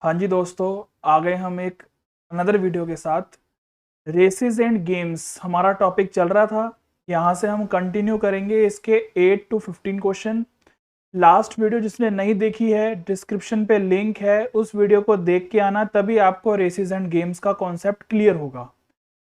हाँ जी दोस्तों, आ गए हम एक अनदर वीडियो के साथ। रेसेस एंड गेम्स हमारा टॉपिक चल रहा था। यहाँ से हम कंटिन्यू करेंगे इसके 8 to 15 क्वेश्चन। लास्ट वीडियो जिसने नहीं देखी है, डिस्क्रिप्शन पे लिंक है, उस वीडियो को देख के आना, तभी आपको रेसेस एंड गेम्स का कॉन्सेप्ट क्लियर होगा।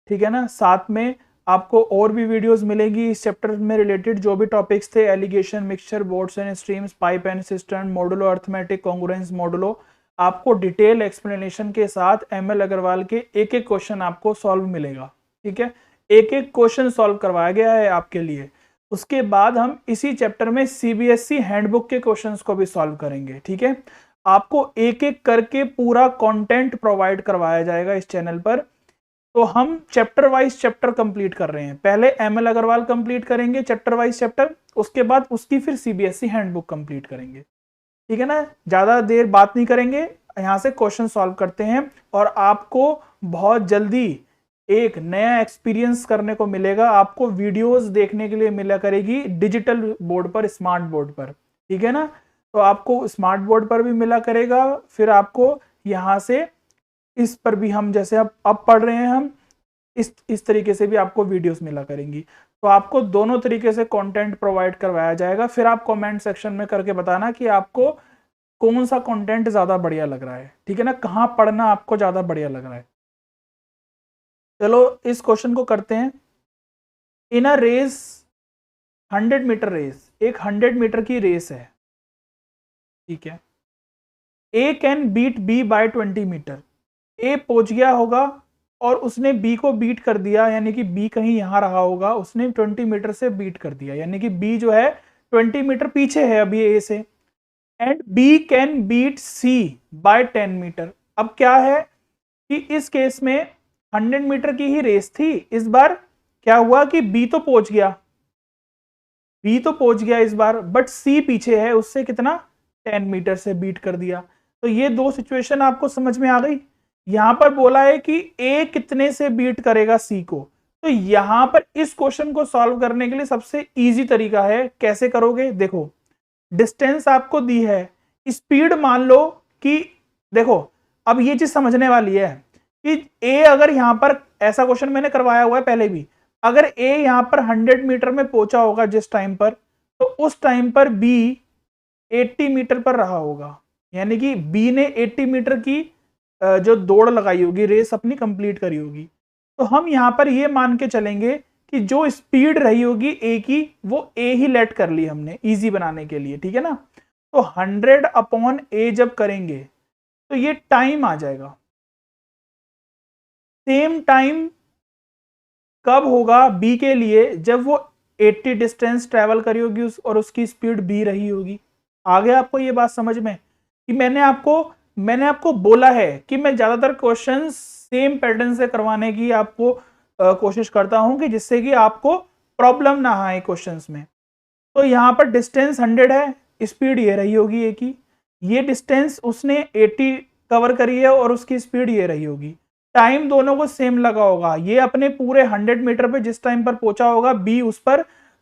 ठीक है ना। साथ में आपको और भी वीडियोस मिलेंगी इस चैप्टर में रिलेटेड, जो भी टॉपिक्स थे, alligation, mixture, boats and streams, pipe and cistern, modulo arithmetic, congruence modulo. आपको डिटेल एक्सप्लेनेशन के साथ एमएल अग्रवाल के एक एक क्वेश्चन आपको सॉल्व मिलेगा। ठीक है, एक एक क्वेश्चन सॉल्व करवाया गया है आपके लिए। उसके बाद हम इसी चैप्टर में सीबीएसई हैंडबुक के क्वेश्चंस को भी सॉल्व करेंगे। ठीक है, आपको एक एक करके पूरा कंटेंट प्रोवाइड करवाया जाएगा इस चैनल पर। तो हम चैप्टर वाइज चैप्टर कंप्लीट कर रहे हैं। पहले एमएल अग्रवाल कंप्लीट करेंगे चैप्टर वाइज चैप्टर, उसके बाद उसकी फिर सीबीएसई हैंडबुक कंप्लीट करेंगे। ठीक है ना, ज्यादा देर बात नहीं करेंगे, यहां से क्वेश्चन सॉल्व करते हैं। और आपको बहुत जल्दी एक नया एक्सपीरियंस करने को मिलेगा। आपको वीडियोस देखने के लिए मिला करेगी डिजिटल बोर्ड पर, स्मार्ट बोर्ड पर। ठीक है ना, तो आपको स्मार्ट बोर्ड पर भी मिला करेगा, फिर आपको यहां से इस पर भी, हम जैसे अब पढ़ रहे हैं हम, इस तरीके से भी आपको वीडियोस मिला करेंगी। तो आपको दोनों तरीके से कंटेंट प्रोवाइड करवाया जाएगा। फिर आप कमेंट सेक्शन में करके बताना कि आपको कौन सा कंटेंट ज्यादा बढ़िया लग रहा है। ठीक है ना, कहां पढ़ना आपको ज्यादा बढ़िया लग रहा है। चलो इस क्वेश्चन को करते हैं। In a race, 100 metre race, एक 100 मीटर की रेस है। ठीक है, A can beat B by 20 metre. A पहुंच गया होगा और उसने बी को बीट कर दिया, यानी कि बी कहीं यहां रहा होगा, उसने 20 मीटर से बीट कर दिया, यानी कि बी जो है 20 मीटर पीछे है अभी ए से। And B can beat C by 10 metre. अब क्या है कि इस केस में 100 मीटर की ही रेस थी। इस बार क्या हुआ कि बी तो पहुंच गया, बी तो पहुंच गया इस बार, बट सी पीछे है उससे, कितना, 10 मीटर से बीट कर दिया। तो ये दो सिचुएशन आपको समझ में आ गई। यहां पर बोला है कि ए कितने से बीट करेगा सी को। तो यहां पर इस क्वेश्चन को सॉल्व करने के लिए सबसे इजी तरीका है, कैसे करोगे, देखो, डिस्टेंस आपको दी है, स्पीड मान लो कि, देखो, अब ये चीज समझने वाली है कि ए अगर यहां पर, ऐसा क्वेश्चन मैंने करवाया हुआ है पहले भी, अगर ए यहां पर 100 मीटर में पहुंचा होगा जिस टाइम पर, तो उस टाइम पर बी 80 मीटर पर रहा होगा, यानी कि बी ने 80 मीटर की जो दौड़ लगाई होगी, रेस अपनी कंप्लीट करी होगी। तो हम यहां पर ये मान के चलेंगे कि जो स्पीड रही होगी ए की, वो ए ही लेट कर ली हमने इजी बनाने के लिए। ठीक है ना, तो 100 अपॉन ए जब करेंगे तो ये टाइम आ जाएगा। सेम टाइम कब होगा बी के लिए, जब वो 80 डिस्टेंस ट्रेवल करी होगी और उसकी स्पीड बी रही होगी। आ गया आपको ये बात समझ में कि मैंने आपको बोला है कि मैं ज्यादातर क्वेश्चंस सेम पैटर्न से करवाने की आपको कोशिश करता हूं, कि जिससे कि आपको प्रॉब्लम ना आए क्वेश्चंस में। तो यहां पर डिस्टेंस 100 है, स्पीड ये रही होगी ए की, ये डिस्टेंस उसने 80 कवर करी है और उसकी स्पीड ये रही होगी। टाइम दोनों को सेम लगा होगा। ये अपने पूरे 100 मीटर पे जिस टाइम पर पहुंचा होगा,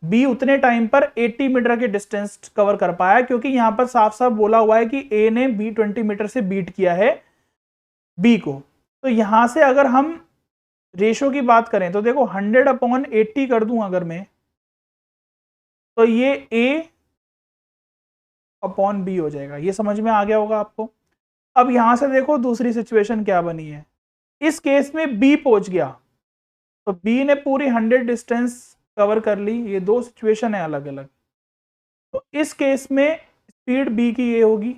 बी उतने टाइम पर 80 मीटर के डिस्टेंस कवर कर पाया, क्योंकि यहां पर साफ साफ बोला हुआ है कि ए ने बी 20 मीटर से बीट किया है बी को। तो यहां से अगर हम रेशो की बात करें तो देखो, 100 अपॉन 80 कर दूं अगर मैं, तो ये ए अपॉन बी हो जाएगा। ये समझ में आ गया होगा आपको। अब यहां से देखो दूसरी सिचुएशन क्या बनी है। इस केस में बी पहुंच गया, तो बी ने पूरी 100 डिस्टेंस कवर कर ली। ये दो सिचुएशन है अलग अलग। तो इस केस में स्पीड बी की ये होगी,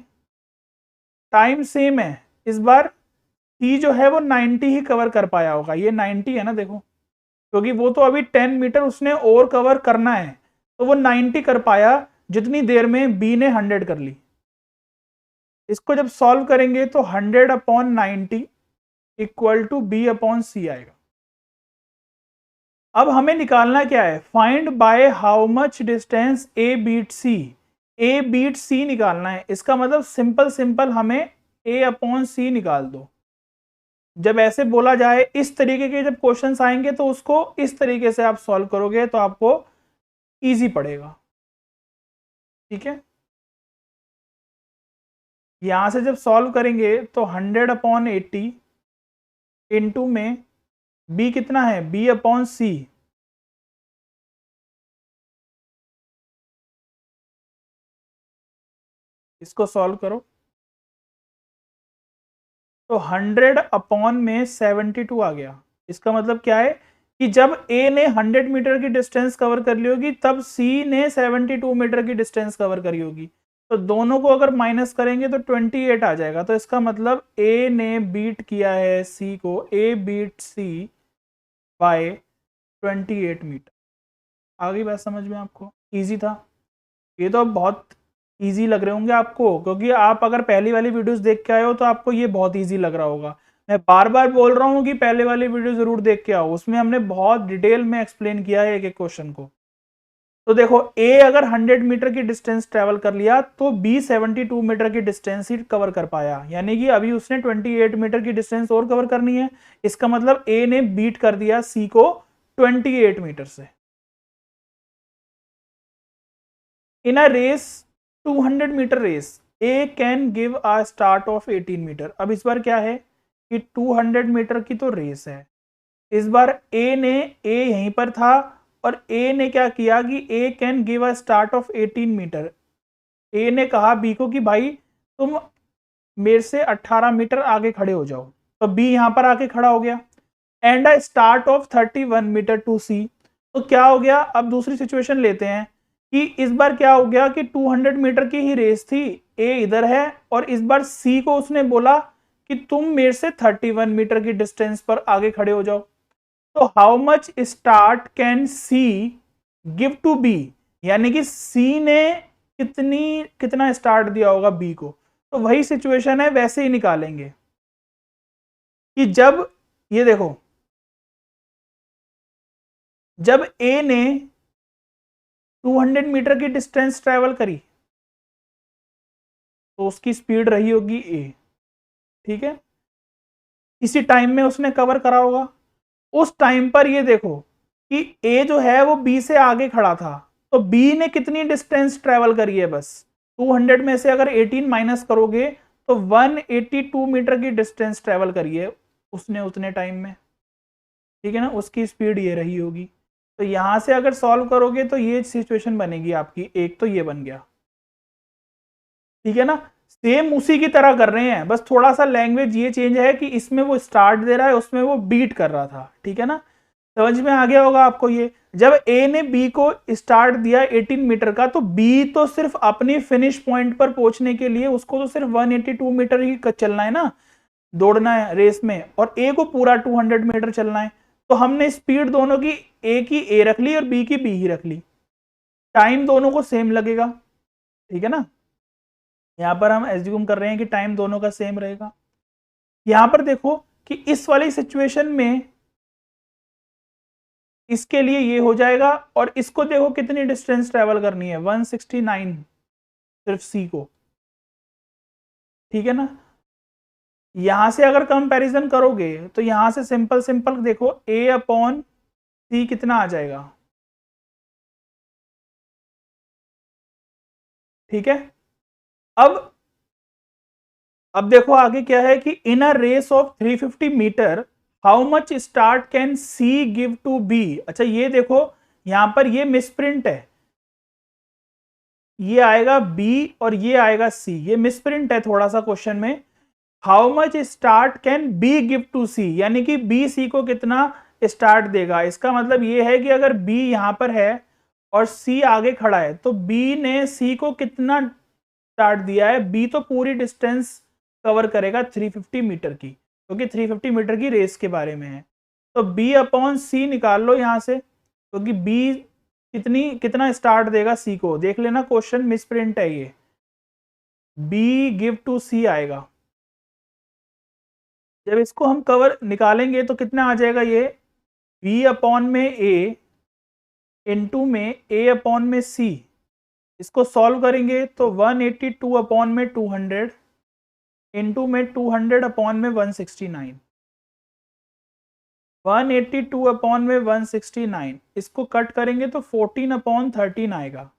टाइम सेम है। इस बार सी जो है वो 90 ही कवर कर पाया होगा, ये 90 है ना, देखो, क्योंकि वो तो अभी 10 मीटर उसने और कवर करना है, तो वो 90 कर पाया जितनी देर में बी ने 100 कर ली। इसको जब सॉल्व करेंगे तो 100 upon 90 equal to B upon C आएगा। अब हमें निकालना क्या है, find by how much distance A beat C. A beat C निकालना है। इसका मतलब सिंपल सिंपल हमें ए अपॉन सी निकाल दो। जब ऐसे बोला जाए, इस तरीके के जब क्वेश्चंस आएंगे तो उसको इस तरीके से आप सॉल्व करोगे तो आपको इजी पड़ेगा। ठीक है, यहां से जब सॉल्व करेंगे तो 100/80 इंटू में b कितना है, b/c, इसको सॉल्व करो तो 100/72 आ गया। इसका मतलब क्या है कि जब a ने 100 मीटर की डिस्टेंस कवर कर ली होगी तब c ने 72 मीटर की डिस्टेंस कवर करी होगी। तो दोनों को अगर माइनस करेंगे तो 28 आ जाएगा। तो इसका मतलब a ने बीट किया है c को, a beat c by 28 metre. आ गई बात समझ में आपको? इजी था ये तो। अब बहुत इजी लग रहे होंगे आपको, क्योंकि आप अगर पहली वाली वीडियोस देख के आए हो तो आपको ये बहुत इजी लग रहा होगा। मैं बार बार बोल रहा हूँ कि पहले वाली वीडियो जरूर देख के आओ, उसमें हमने बहुत डिटेल में एक्सप्लेन किया है एक एक क्वेश्चन को। तो देखो ए अगर 100 मीटर की डिस्टेंस ट्रेवल कर लिया तो बी 72 मीटर की डिस्टेंस ही कवर कर पाया, यानी कि अभी उसने 28 मीटर की डिस्टेंस और कवर करनी है। इसका मतलब ए ने बीट कर दिया सी को 28 मीटर से। In a race 200 metre race A can give a start of 18 metre. अब इस बार क्या है कि 200 मीटर की तो रेस है, इस बार ए यहीं पर था और ए ने क्या किया कि A can give a start of 18 metre. A ने कहा बी को कि भाई तुम मेरे से 18 मीटर आगे खड़े हो जाओ, तो बी यहां पर आके खड़ा हो गया। And a start of 31 metre to C. तो क्या हो गया, अब दूसरी सिचुएशन लेते हैं कि इस बार क्या हो गया कि 200 मीटर की ही रेस थी, ए इधर है और इस बार सी को उसने बोला कि तुम मेरे से 31 मीटर की डिस्टेंस पर आगे खड़े हो जाओ। तो how much start can C give to B, यानी कि सी ने कितना स्टार्ट दिया होगा बी को। तो वही सिचुएशन है, वैसे ही निकालेंगे कि जब ये देखो, जब ए ने 200 मीटर की डिस्टेंस ट्रेवल करी तो उसकी स्पीड रही होगी ए, ठीक है। इसी टाइम में उसने कवर करा होगा। उस टाइम पर ये देखो कि ए जो है वो बी से आगे खड़ा था, तो बी ने कितनी डिस्टेंस ट्रेवल करी है, बस 200 में से अगर 18 माइनस करोगे तो 182 मीटर की डिस्टेंस ट्रेवल करी है उसने उतने टाइम में, ठीक है ना। उसकी स्पीड ये रही होगी। तो यहां से अगर सॉल्व करोगे तो ये सिचुएशन बनेगी आपकी, एक तो ये बन गया, ठीक है ना। सेम उसी की तरह कर रहे हैं, बस थोड़ा सा लैंग्वेज ये चेंज है कि इसमें वो स्टार्ट दे रहा है, उसमें वो बीट कर रहा था, ठीक है ना। समझ में आ गया होगा आपको ये। जब ए ने बी को स्टार्ट दिया 18 मीटर का, तो बी तो सिर्फ अपनी फिनिश पॉइंट पर पहुंचने के लिए उसको तो सिर्फ 182 मीटर ही चलना है ना, दौड़ना है रेस में, और ए को पूरा 200 मीटर चलना है। तो हमने स्पीड दोनों की, ए की ए रख ली और बी की बी ही रख ली। टाइम दोनों को सेम लगेगा, ठीक है ना। यहां पर हम एज्यूम कर रहे हैं कि टाइम दोनों का सेम रहेगा। यहां पर देखो कि इस वाली सिचुएशन में इसके लिए ये हो जाएगा, और इसको देखो कितनी डिस्टेंस ट्रेवल करनी है, 169 सिर्फ सी को, ठीक है ना। यहां से अगर कंपैरिजन करोगे तो यहां से सिंपल सिंपल देखो A/C कितना आ जाएगा, ठीक है। अब अब देखो आगे क्या है कि in a race of 350 metre how much start can C give to B. अच्छा ये देखो यहां पर ये मिसप्रिंट है, ये आएगा बी और ये आएगा सी, ये मिसप्रिंट है थोड़ा सा क्वेश्चन में। How much start can B give to C, यानी कि बी सी को कितना स्टार्ट देगा। इसका मतलब ये है कि अगर बी यहां पर है और सी आगे खड़ा है तो बी ने सी को कितना स्टार्ट दिया है, बी तो पूरी डिस्टेंस कवर करेगा 350 मीटर की, क्योंकि 350 मीटर की रेस के बारे में है। तो B/C निकाल लो यहां से, क्योंकि बी कितना स्टार्ट देगा सी को, देख लेना क्वेश्चन मिसप्रिंट है ये, बी गिव टू सी आएगा। जब इसको हम कवर निकालेंगे तो कितना आ जाएगा, ये B/A इंटू में A/C। इसको सॉल्व करेंगे तो 182/200 इंटू में 200/169, 182/169। इसको कट करेंगे तो 14/13 आएगा,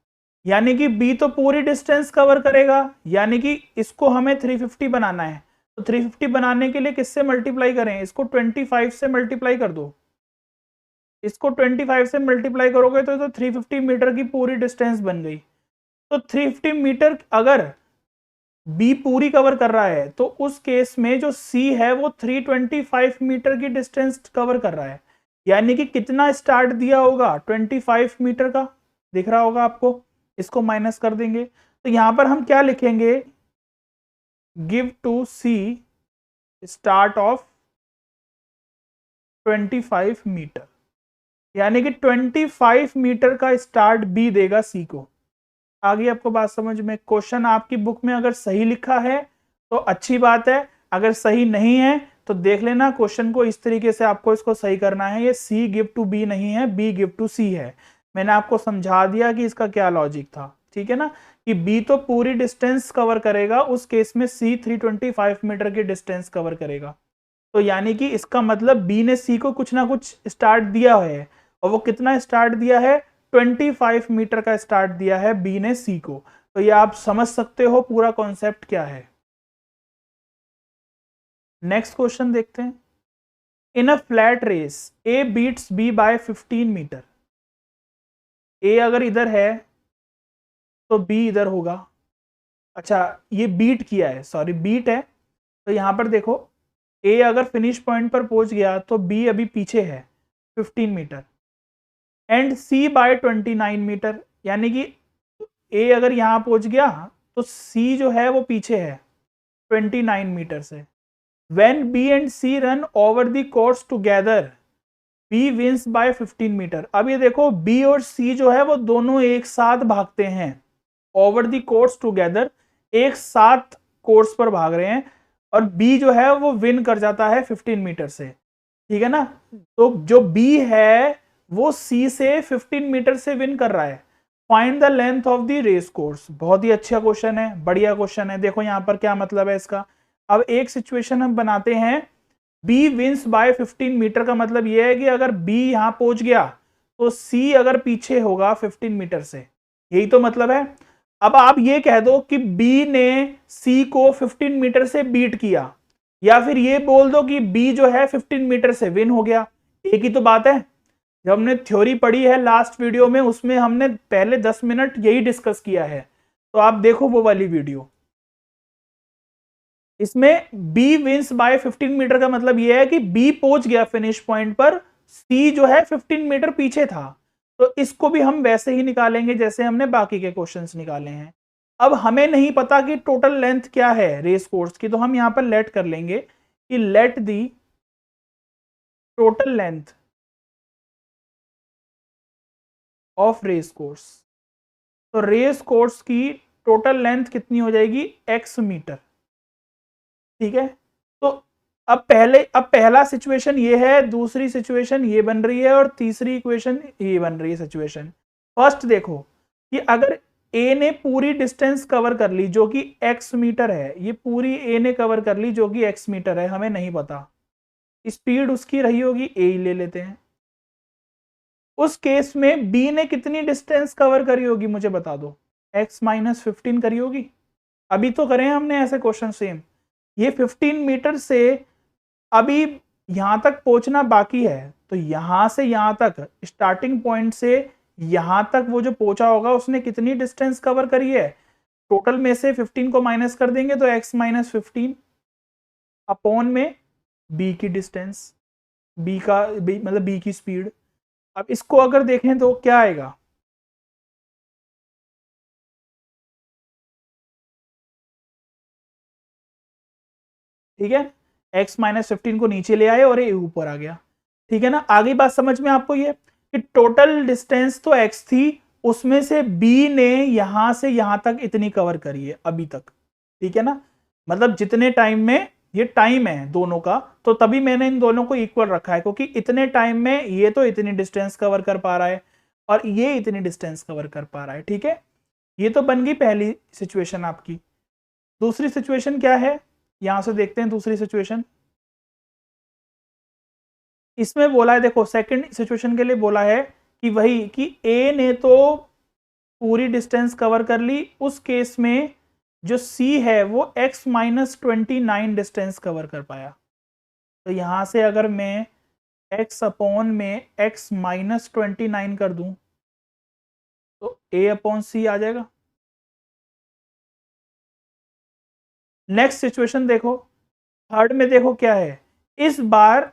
यानी कि बी तो पूरी डिस्टेंस कवर करेगा, यानी कि इसको हमें 350 बनाना है। तो 350 बनाने के लिए किससे मल्टीप्लाई करें, इसको 25 से मल्टीप्लाई कर दो। इसको 25 से मल्टीप्लाई करोगे तो 350 मीटर की पूरी डिस्टेंस बन गई। तो 350 मीटर अगर बी पूरी कवर कर रहा है तो उस केस में जो सी है वो 325 मीटर की डिस्टेंस कवर कर रहा है। यानी कि कितना स्टार्ट दिया होगा, 25 मीटर का, दिख रहा होगा आपको। इसको माइनस कर देंगे तो यहां पर हम क्या लिखेंगे, give to C start of 25 metre, यानी कि 25 मीटर का स्टार्ट बी देगा सी को। आगे आपको बात समझ में। क्वेश्चन आपकी बुक में अगर सही लिखा है तो अच्छी बात है, अगर सही नहीं है तो देख लेना क्वेश्चन को इस तरीके से आपको इसको सही करना है। ये सी गिव टू बी नहीं है, बी गिव टू सी है। मैंने आपको समझा दिया कि इसका क्या लॉजिक था, ठीक है ना, कि बी तो पूरी डिस्टेंस कवर करेगा, उस केस में सी 325 मीटर की डिस्टेंस कवर करेगा। तो यानी कि इसका मतलब बी ने सी को कुछ ना कुछ स्टार्ट दिया है, और वो कितना स्टार्ट दिया है, 25 मीटर का स्टार्ट दिया है बी ने सी को। तो ये आप समझ सकते हो पूरा कॉन्सेप्ट क्या है। नेक्स्ट क्वेश्चन देखते हैं। In a flat race A beats B by 15 metre. A अगर इधर है तो बी इधर होगा। अच्छा, ये बीट किया है, सॉरी बीट है, तो यहां पर देखो ए अगर फिनिश पॉइंट पर पहुंच गया तो बी अभी पीछे है 15 metre, and C by 29 metre, यानी कि ए अगर यहां पहुंच गया तो सी जो है वो पीछे है 29 मीटर से। When B and C run over the course together B wins by 15 metre. अब ये देखो बी और सी जो है वो दोनों एक साथ भागते हैं ओवर द कोर्स टुगेदर, एक साथ कोर्स पर भाग रहे हैं, और बी जो है वो विन कर जाता है 15 मीटर से, ठीक है ना। तो जो बी है वो सी से 15 मीटर से विन कर रहा है। Find the length of the race course. बहुत ही अच्छा क्वेश्चन है, बढ़िया क्वेश्चन है। देखो यहां पर क्या मतलब है इसका। अब एक सिचुएशन हम बनाते हैं, बी विंस बाय 15 मीटर का मतलब यह है कि अगर बी यहां पहुंच गया तो सी अगर पीछे होगा 15 मीटर से, यही तो मतलब है। अब आप ये कह दो कि बी ने सी को 15 मीटर से बीट किया, या फिर ये बोल दो कि बी जो है 15 मीटर से विन हो गया, एक ही तो बात है। जब हमने थ्योरी पढ़ी है लास्ट वीडियो में, उसमें हमने पहले 10 मिनट यही डिस्कस किया है, तो आप देखो वो वाली वीडियो। इसमें बी विंस बाय 15 मीटर का मतलब यह है कि बी पहुंच गया फिनिश पॉइंट पर, सी जो है 15 मीटर पीछे था। तो इसको भी हम वैसे ही निकालेंगे जैसे हमने बाकी के क्वेश्चंस निकाले हैं। अब हमें नहीं पता कि टोटल लेंथ क्या है रेस कोर्स की, तो हम यहां पर लेट कर लेंगे कि let the total length of race course. तो रेस कोर्स की टोटल लेंथ कितनी हो जाएगी, एक्स मीटर, ठीक है। तो अब पहला सिचुएशन ये है, दूसरी सिचुएशन ये बन रही है, और तीसरी इक्वेशन ये बन रही है सिचुएशन। फर्स्ट देखो कि अगर ए ने पूरी डिस्टेंस कवर कर ली जो कि एक्स मीटर है, ये पूरी ए ने कवर कर ली जो कि एक्स मीटर है, हमें नहीं पता, स्पीड उसकी रही होगी ए ही ले लेते हैं। उस केस में बी ने कितनी डिस्टेंस कवर करी होगी मुझे बता दो, एक्स माइनस 15 करी होगी। अभी तो करें हमने ऐसे क्वेश्चन सेम। ये 15 मीटर से अभी यहां तक पहुंचना बाकी है, तो यहां से यहां तक स्टार्टिंग पॉइंट से यहां तक वो जो पहुंचा होगा उसने कितनी डिस्टेंस कवर करी है, टोटल में से 15 को माइनस कर देंगे तो x माइनस 15 अपॉन में b की डिस्टेंस, b का मतलब b की स्पीड। अब इसको अगर देखें तो क्या आएगा, ठीक है, x माइनस 15 को नीचे ले आए और ये ऊपर आ गया, ठीक है ना। आगे बात समझ में आपको ये कि टोटल डिस्टेंस तो x थी, उसमें से b ने यहां से यहां तक इतनी कवर करी है अभी तक, ठीक है ना। मतलब जितने टाइम में, ये टाइम है दोनों का, तो तभी मैंने इन दोनों को इक्वल रखा है, क्योंकि इतने टाइम में ये तो इतनी डिस्टेंस कवर कर पा रहा है और ये इतनी डिस्टेंस कवर कर पा रहा है, ठीक है। ये तो बन गई पहली सिचुएशन आपकी। दूसरी सिचुएशन क्या है, यहां से देखते हैं दूसरी सिचुएशन। इसमें बोला है, देखो सेकंड सिचुएशन के लिए बोला है कि वही कि ए ने तो पूरी डिस्टेंस कवर कर ली, उस केस में जो C है वो x-29 डिस्टेंस कवर कर पाया। तो यहां से अगर मैं x अपॉन में x-29 कर दूं तो A अपॉन C आ जाएगा। नेक्स्ट सिचुएशन देखो, थर्ड में देखो क्या है, इस बार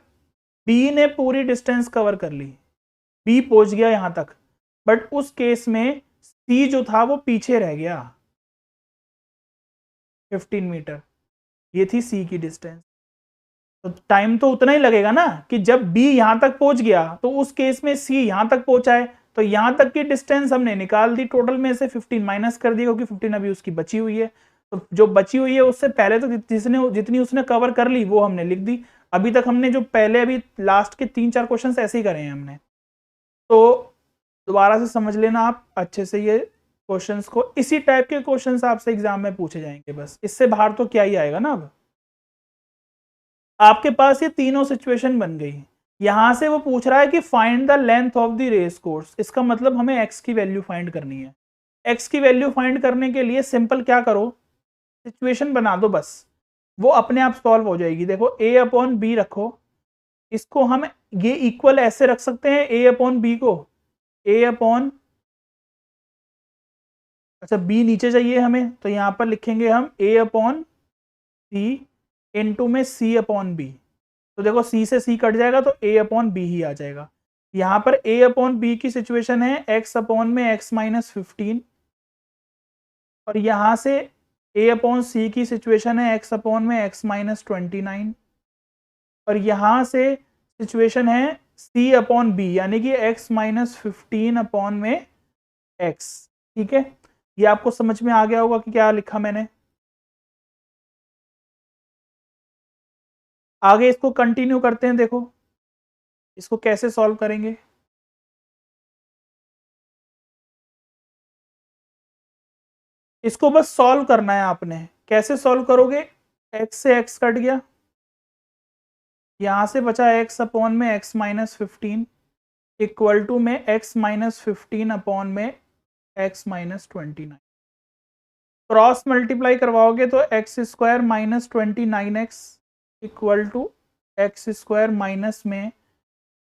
B ने पूरी डिस्टेंस कवर कर ली, B पहुंच गया यहां तक, बट उस केस में C जो था वो पीछे रह गया 15 मीटर। ये थी C की डिस्टेंस। तो टाइम तो उतना ही लगेगा ना कि जब B यहां तक पहुंच गया तो उस केस में C यहां तक पहुंचा है, तो यहां तक की डिस्टेंस हमने निकाल दी, टोटल में से 15 माइनस कर दी क्योंकि 15 अभी उसकी बची हुई है। तो जो बची हुई है उससे पहले तो जितनी उसने कवर कर ली वो हमने लिख दी। अभी तक हमने जो पहले अभी लास्ट के 3-4 क्वेश्चन ऐसे ही करे हैं हमने। तो दोबारा से समझ लेना आप अच्छे से ये क्वेश्चंस को, इसी टाइप के क्वेश्चंस आपसे एग्जाम में पूछे जाएंगे, बस इससे बाहर तो क्या ही आएगा ना। अब आपके पास ये तीनों सिचुएशन बन गई। यहां से वो पूछ रहा है कि find the length of the race course, इसका मतलब हमें एक्स की वैल्यू फाइंड करनी है। एक्स की वैल्यू फाइंड करने के लिए सिंपल क्या करो, सिचुएशन बना दो बस, वो अपने आप सॉल्व हो जाएगी। देखो ए अपॉन बी रखो, इसको हम ये इक्वल ऐसे रख सकते हैं ए अपॉन बी को, ए अपॉन, अच्छा बी नीचे चाहिए हमें तो यहां पर लिखेंगे हम ए अपॉन सी इनटू में सी अपॉन बी। तो देखो सी से सी कट जाएगा तो ए अपॉन बी ही आ जाएगा। यहां पर ए अपॉन बी की सिचुएशन है एक्स अपॉन में x-15, और यहां से ए अपॉन सी की सिचुएशन है एक्स अपॉन में x-29, और यहां से सिचुएशन है सी अपॉन बी यानी कि x-15 अपॉन में x। ठीक है, ये आपको समझ में आ गया होगा कि क्या लिखा मैंने। आगे इसको कंटिन्यू करते हैं, देखो इसको कैसे सॉल्व करेंगे। इसको बस सॉल्व करना है आपने, कैसे सॉल्व करोगे, x से x कट गया, यहां से बचा x अपॉन में x-15 इक्वल टू में x-15 अपॉन में x-29। क्रॉस मल्टीप्लाई करवाओगे तो x square minus 29x equal to x square minus में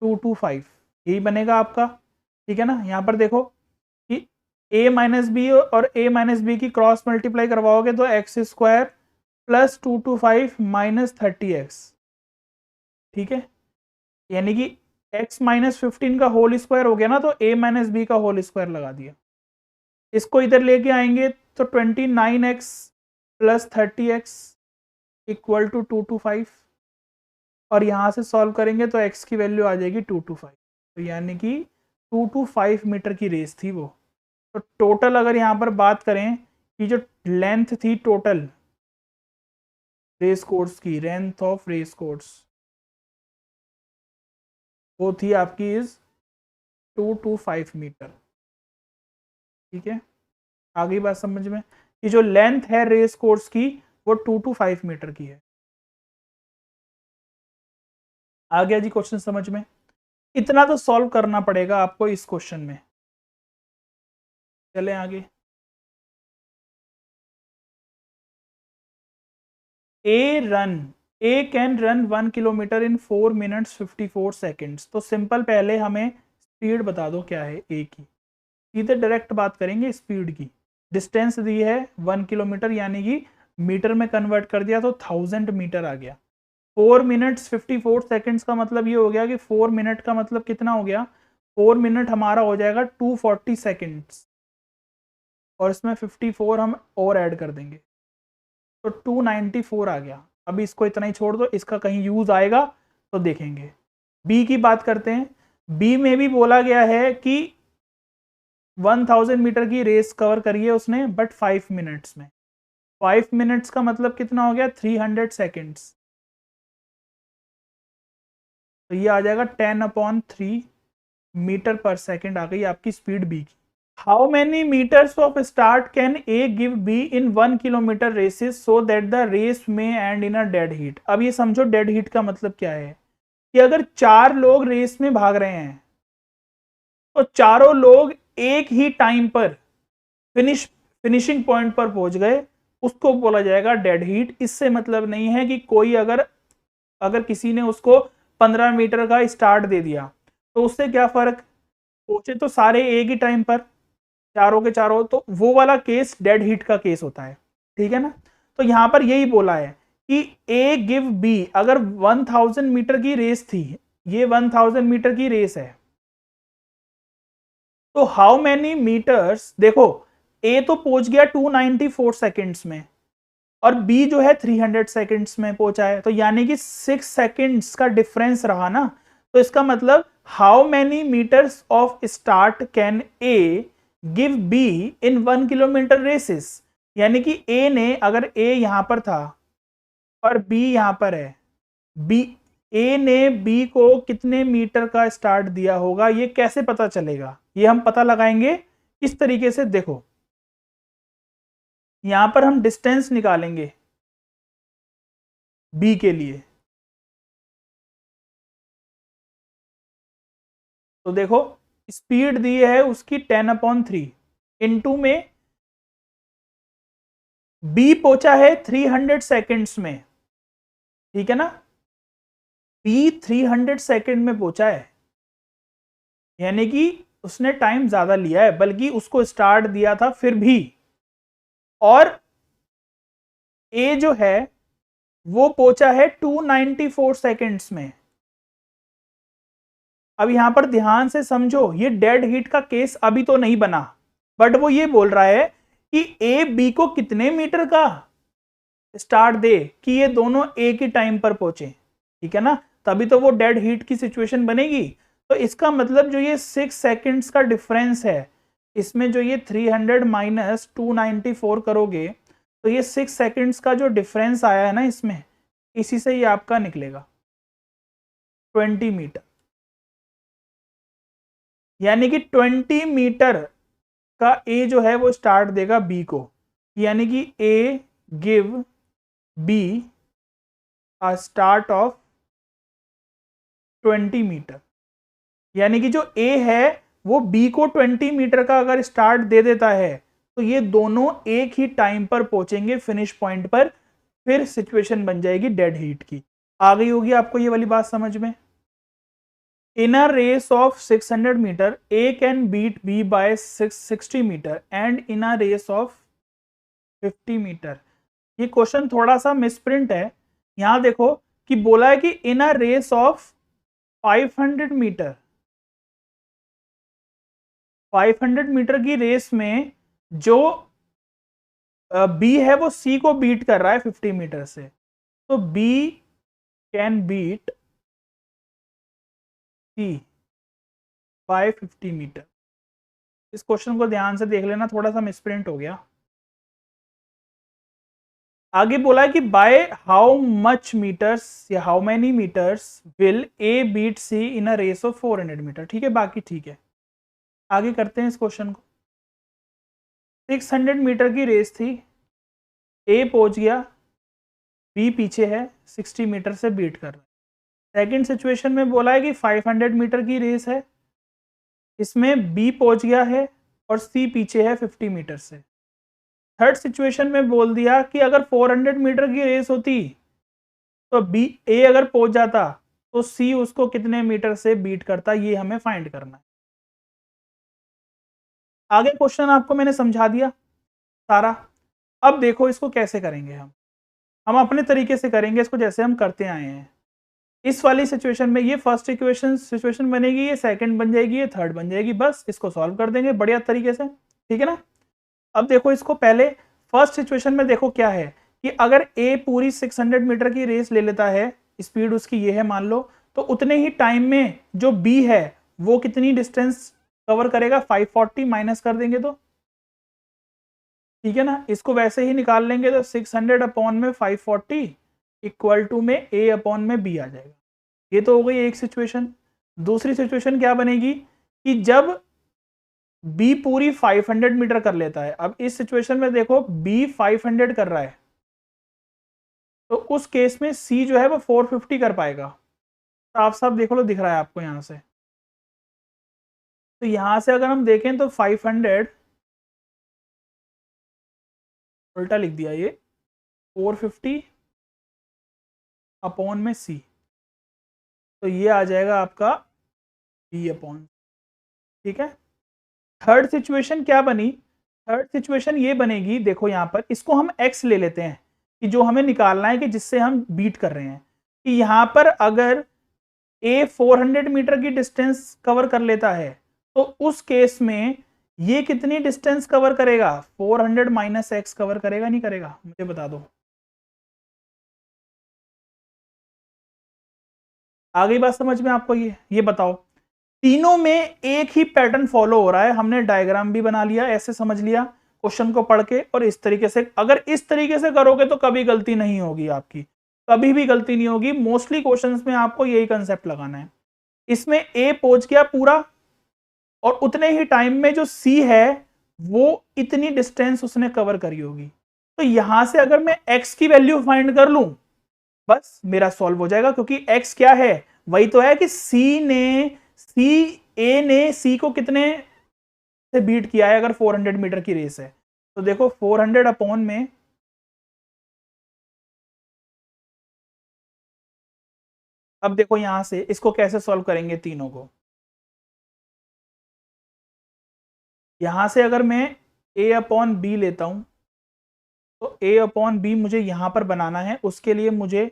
225, यही बनेगा आपका। ठीक है ना, यहाँ पर देखो कि a माइनस बी और a माइनस बी की क्रॉस मल्टीप्लाई करवाओगे तो x square plus 225 minus 30x। ठीक है, यानी कि x-15 का होल स्क्वायर हो गया ना, तो a माइनस बी का होल स्क्वायर लगा दिया। इसको इधर लेके आएंगे तो 29x plus 30x equal to 225, और यहाँ से सॉल्व करेंगे तो x की वैल्यू आ जाएगी 225। तो यानी कि 225 मीटर की रेस थी वो। तो टोटल अगर यहाँ पर बात करें कि जो लेंथ थी टोटल रेस कोर्स की, लेंथ ऑफ रेस कोर्स, वो थी आपकी इज 225 मीटर। ठीक है, आ गई बात समझ में कि जो लेंथ है रेस कोर्स की वो 225 मीटर की है। आ गया जी क्वेश्चन समझ में, इतना तो सॉल्व करना पड़ेगा आपको इस क्वेश्चन में। चलें आगे। A can run 1 kilometre in 4 minutes 54 seconds. तो सिंपल पहले हमें स्पीड बता दो क्या है ए की, सीधे डायरेक्ट बात करेंगे स्पीड की। डिस्टेंस दी है 1 किलोमीटर यानी कि मीटर में कन्वर्ट कर दिया तो 1000 मीटर आ गया। 4 मिनट्स 54 सेकेंड्स का मतलब ये हो गया कि 4 मिनट का मतलब कितना हो गया, 4 मिनट हमारा हो जाएगा 240 सेकेंड्स, और इसमें 54 हम और ऐड कर देंगे तो 294 आ गया। अभी इसको इतना ही छोड़ दो, इसका कहीं यूज आएगा तो देखेंगे। बी की बात करते हैं, बी में भी बोला गया है कि 1000 मीटर की रेस कवर करिए उसने बट 5 मिनट्स में। 5 मिनट्स का मतलब कितना हो गया, 300 सेकेंड्स। तो ये आ जाएगा 10/3 मीटर पर सेकेंड, आ गई आपकी स्पीड बी की। How many metres of start can A give B in 1 kilometre races so that the race में end in a dead heat. अब ये समझो डेड हीट का मतलब क्या है कि अगर 4 लोग रेस में भाग रहे हैं तो चारों लोग एक ही टाइम पर फिनिशिंग पॉइंट पर पहुंच गए, उसको बोला जाएगा डेड हीट। इससे मतलब नहीं है कि कोई अगर किसी ने उसको 15 मीटर का स्टार्ट दे दिया तो उससे क्या फर्क, पहुंचे तो सारे एक ही टाइम पर, चारों के चारों, तो वो वाला केस डेड हीट का केस होता है, ठीक है ना। तो यहां पर यही बोला है कि ए गिव बी, अगर 1000 मीटर की रेस थी, ये 1000 मीटर की रेस है, तो हाउ मैनी मीटर्स, देखो ए तो पहुंच गया 294 सेकेंड्स में और बी जो है 300 सेकेंड्स में पहुंचा है, तो यानी कि 6 सेकेंड्स का डिफरेंस रहा ना। तो इसका मतलब how many metres of start can A give B in 1 kilometre races, यानी कि ए ने, अगर ए यहां पर था और बी यहां पर है, बी, ए ने बी को कितने मीटर का स्टार्ट दिया होगा, ये कैसे पता चलेगा, ये हम पता लगाएंगे इस तरीके से। देखो यहां पर हम डिस्टेंस निकालेंगे बी के लिए, तो देखो स्पीड दी है उसकी 10/3, इनटू में बी पहुंचा है 300 सेकेंड्स में, ठीक है ना, बी 300 सेकेंड में पहुंचा है, यानी कि उसने टाइम ज्यादा लिया है, बल्कि उसको स्टार्ट दिया था फिर भी, और ए जो है वो पहुंचा है 294 सेकेंड्स में। अब यहां पर ध्यान से समझो, ये डेड हीट का केस अभी तो नहीं बना, बट वो ये बोल रहा है कि ए बी को कितने मीटर का स्टार्ट दे कि ये दोनों एक ही टाइम पर पहुंचे, ठीक है ना, तभी तो वो डेड हीट की सिचुएशन बनेगी। तो इसका मतलब जो ये 6 सेकेंड्स का डिफरेंस है, इसमें जो ये 300 माइनस 294 करोगे, तो ये 6 सेकेंड्स का जो डिफरेंस आया है ना इसमें, इसी से ये आपका निकलेगा 20 मीटर, यानी कि 20 मीटर का ए जो है वो स्टार्ट देगा बी को, यानी कि A give B a start of 20 metre, यानी कि जो ए है वो बी को 20 मीटर का अगर स्टार्ट दे देता है, तो ये दोनों एक ही टाइम पर पहुंचेंगे फिनिश पॉइंट पर, फिर सिचुएशन बन जाएगी डेड हीट की। आ गई होगी आपको ये वाली बात समझ में। In a race of 600 meter, A can beat B by 660 meter and in a race of 50 meter। ये क्वेश्चन थोड़ा सा मिसप्रिंट है, यहां देखो कि बोला है कि in a race of 500 metre, 500 metre की रेस में जो बी है वो सी को बीट कर रहा है 50 मीटर से, तो B can beat C by 50 metre. इस क्वेश्चन को ध्यान से देख लेना, थोड़ा सा मिसप्रिंट हो गया। आगे बोला है कि बाय हाउ मच मीटर्स या how many metres will A beat C in a race of 400 metre, ठीक है, बाकी ठीक है। आगे करते हैं इस क्वेश्चन को। 600 मीटर की रेस थी, ए पहुंच गया, बी पीछे है, 60 मीटर से बीट कर रहा है। सेकेंड सिचुएशन में बोला है कि 500 मीटर की रेस है, इसमें बी पहुंच गया है और सी पीछे है 50 मीटर से। थर्ड सिचुएशन में बोल दिया कि अगर 400 मीटर की रेस होती तो बी, ए अगर पहुंच जाता तो सी उसको कितने मीटर से बीट करता, ये हमें फाइंड करना है। आगे क्वेश्चन आपको मैंने समझा दिया सारा। अब देखो इसको कैसे करेंगे हम अपने तरीके से करेंगे इसको, जैसे हम करते आए हैं। इस वाली सिचुएशन में ये फर्स्ट इक्वेशन सिचुएशन बनेगी, ये सेकंड बन जाएगी, ये थर्ड बन जाएगी, बस इसको सॉल्व कर देंगे बढ़िया तरीके से, ठीक है ना। अब देखो इसको पहले फर्स्ट सिचुएशन में देखो क्या है कि अगर ए पूरी 600 मीटर की रेस ले लेता है, स्पीड उसकी ये है मान लो, तो उतने ही टाइम में जो बी है वो कितनी डिस्टेंस कवर करेगा, 540 माइनस कर देंगे तो, ठीक है ना। इसको वैसे ही निकाल लेंगे तो 600 अपॉन में 540 इक्वल टू में ए अपॉन में बी आ जाएगा। ये तो हो गई एक सिचुएशन। दूसरी सिचुएशन क्या बनेगी कि जब बी पूरी 500 मीटर कर लेता है, अब इस सिचुएशन में देखो बी 500 कर रहा है, तो उस केस में सी जो है वो 450 कर पाएगा। साफ साफ देखो लो, दिख रहा है आपको यहां से। तो यहां से अगर हम देखें तो 500 उल्टा लिख दिया ये 450 अपॉन में सी, तो ये आ जाएगा आपका बी अपॉन, ठीक है। थर्ड सिचुएशन क्या बनी, थर्ड सिचुएशन ये बनेगी, देखो यहां पर इसको हम x ले लेते हैं कि जो हमें निकालना है कि जिससे हम बीट कर रहे हैं, कि यहां पर अगर a 400 मीटर की डिस्टेंस कवर कर लेता है तो उस केस में ये कितनी डिस्टेंस कवर करेगा, 400 माइनस एक्स कवर करेगा नहीं करेगा, मुझे बता दो। आ गई बात समझ में आपको, ये बताओ, तीनों में एक ही पैटर्न फॉलो हो रहा है, हमने डायग्राम भी बना लिया, ऐसे समझ लिया क्वेश्चन को पढ़ के, और इस तरीके से, अगर इस तरीके से करोगे तो कभी गलती नहीं होगी आपकी, कभी भी गलती नहीं होगी। मोस्टली क्वेश्चंस में आपको यही कंसेप्ट लगाना है। इसमें ए पहुंच गया पूरा, और उतने ही टाइम में जो सी है वो इतनी डिस्टेंस उसने कवर करी होगी, तो यहां से अगर मैं एक्स की वैल्यू फाइंड कर लूं बस मेरा सॉल्व हो जाएगा, क्योंकि x क्या है, वही तो है कि ए ने सी को कितने से बीट किया है, अगर 400 मीटर की रेस है तो देखो 400 अपॉन में, अब देखो यहां से इसको कैसे सॉल्व करेंगे तीनों को, यहां से अगर मैं a अपॉन बी लेता हूं तो a अपॉन बी मुझे यहां पर बनाना है, उसके लिए मुझे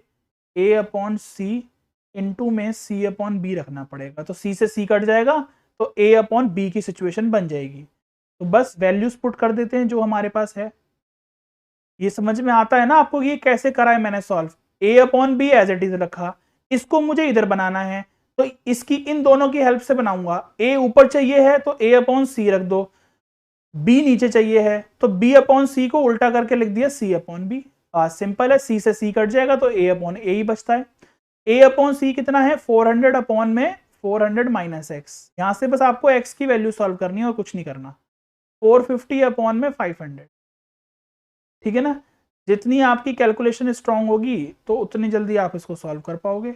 a अपॉन सी इंटू में c अपॉन बी रखना पड़ेगा, तो c से c कट जाएगा तो a अपॉन बी की सिचुएशन बन जाएगी। तो बस वैल्यूज पुट कर देते हैं जो हमारे पास है। ये समझ में आता है ना आपको, ये कैसे करा है मैंने solve, a upon B as it is रखा, इसको मुझे इधर बनाना है तो इसकी इन दोनों की हेल्प से बनाऊंगा। a ऊपर चाहिए है तो a अपॉन सी रख दो, b नीचे चाहिए है तो b अपॉन सी को उल्टा करके लिख दिया c अपॉन बी। सिंपल है, c से c कट जाएगा तो a अपॉन ए ही बचता है। a अपॉन सी कितना है, 400 अपॉन में 400 माइनस एक्स, यहां से बस आपको x की वैल्यू सॉल्व करनी है और कुछ नहीं करना, 450 अपॉन में 500, ठीक है ना। जितनी आपकी कैलकुलेशन स्ट्रांग होगी तो उतनी जल्दी आप इसको सॉल्व कर पाओगे।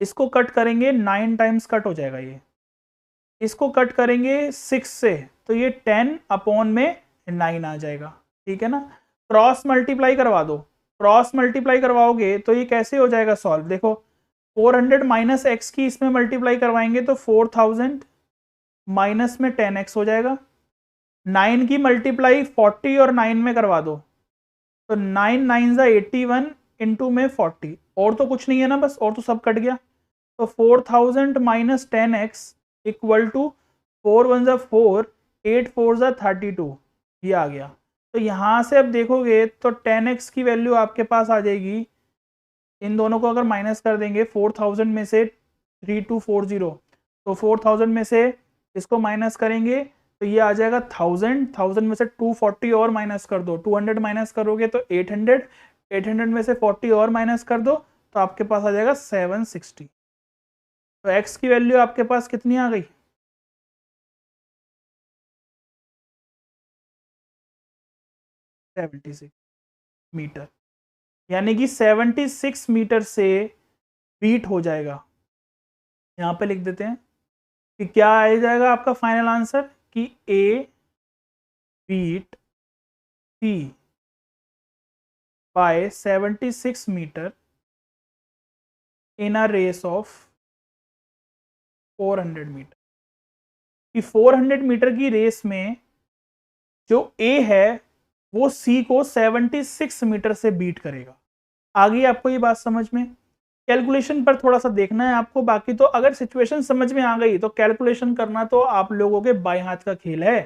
इसको कट करेंगे 9 टाइम्स कट हो जाएगा ये, इसको कट करेंगे 6 से तो ये 10 अपॉन में 9 आ जाएगा, ठीक है ना। क्रॉस मल्टीप्लाई करवा दो, क्रॉस मल्टीप्लाई करवाओगे तो ये कैसे हो जाएगा सॉल्व, देखो 400 माइनस एक्स की इसमें मल्टीप्लाई करवाएंगे तो 4000 माइनस में 10x हो जाएगा। 9 की मल्टीप्लाई 40 और 9 में करवा दो तो 9 9 ज़ा 81 इंटू में 40, और तो कुछ नहीं है ना, बस और तो सब कट गया, तो 4000 माइनस 10x इक्वल टू 4 1 ज़ा 4 8 4 ज़ा 32, ये आ गया। तो यहाँ से अब देखोगे तो 10x की वैल्यू आपके पास आ जाएगी, इन दोनों को अगर माइनस कर देंगे 4000 में से 3240, तो 4000 में से इसको माइनस करेंगे तो ये आ जाएगा 1000, 1000 में से 240 और माइनस कर दो, 200 माइनस करोगे तो 800, 800 में से 40 और माइनस कर दो तो आपके पास आ जाएगा 760। तो x की वैल्यू आपके पास कितनी आ गई, 76 मीटर, यानी कि 76 मीटर से बीट हो जाएगा। यहाँ पे लिख देते हैं कि क्या आ जाएगा आपका फाइनल आंसर, कि A beat C by 76 metre in a race of 400 metre, कि 400 मीटर की रेस में जो A है वो C को 76 मीटर से बीट करेगा। आगे आपको ये बात समझ में, कैलकुलेशन पर थोड़ा सा देखना है आपको, बाकी तो अगर सिचुएशन समझ में आ गई तो कैलकुलेशन करना तो आप लोगों के बाएं हाथ का खेल है।